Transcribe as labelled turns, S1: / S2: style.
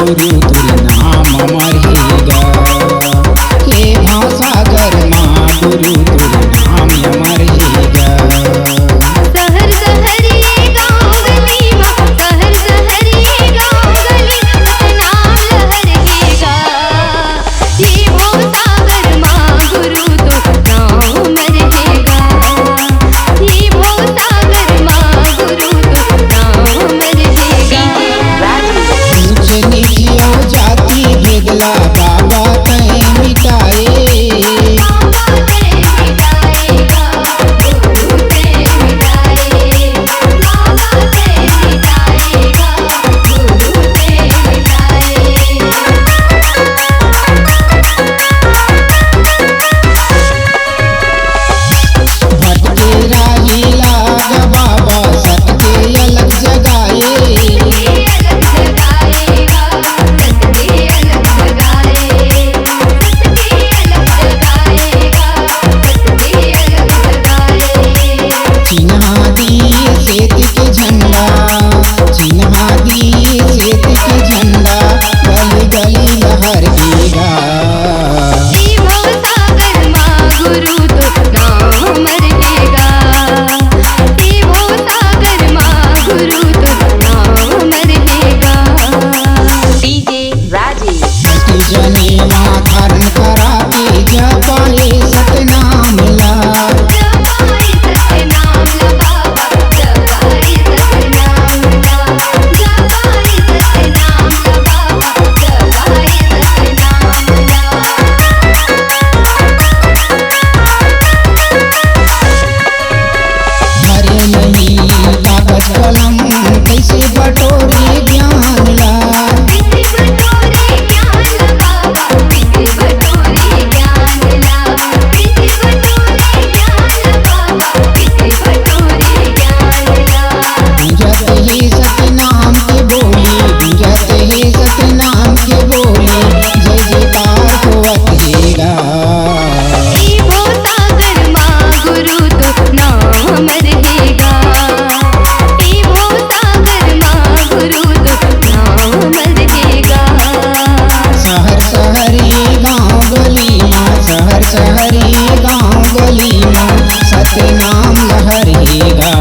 S1: गुरु तुर नाम मरहेगा। हे भावसागर माँ गुरु तुर नाम मरहेगा।
S2: शहर शहरी गाँव गली माँ, शहर शहरी गाँव गली नाम लहरहेगा। हे भावसागर माँ गुरु तुर नाम मरहेगा। हे भावसागर माँ गुरु तुर नाम मरहेगा।
S1: ऊंच नीचियों जाति भेदला बाबा तय मिटाए।
S2: बाबा ते मिटाएगा, गुरु ते मिटाए। बाबा ते मिटाएगा, गुरु ते मिटाए।
S1: भटके राही लाग बाबा सटके अलग जगाए।
S2: अलग जगाएगा, सतके अलग जगाए। सतके अलग जगाएगा, सतके अलग जगाए।
S1: चिन्हा दिए सेत के झंडा, चिन्हा दिए सेत के झंडा, गली गली लहरहेगा।
S2: हे भावसागर माँ गुरु तुर नाम मरहेगा। हे भावसागर माँ गुरु तुर नाम मरहेगा।
S3: डीजे राजेश
S1: सती जनेवा धारण करा के जपाए सतनाम ला।
S2: जपाए सतनाम ला बाबा, जपाए सतनाम ला। जपाए सतनाम ला बाबा, जपाए सतनाम ला।
S1: हरे नहीं कागज कलम कैसे बटोरे ज्ञान ला।
S2: कैसे बटोरे ज्ञान ला बाबा, कैसे बटोरे ज्ञान ला। कैसे बटोरे ज्ञान ला बाबा, कैसे बटोरे ज्ञान ला।
S1: गुंजत है सतनाम के बोले, गुंजत है सतनाम के बोले, जय जयकार होवत हेगा।
S2: हे भावसागर माँ गुरु तुर नाम मरहेगा। हे भावसागर माँ गुरु तुर नाम मरहेगा।
S1: शहर शहरी गाँव गली माँ, शहर शहरी गाँव गली माँ, सतनाम लहरहेगा।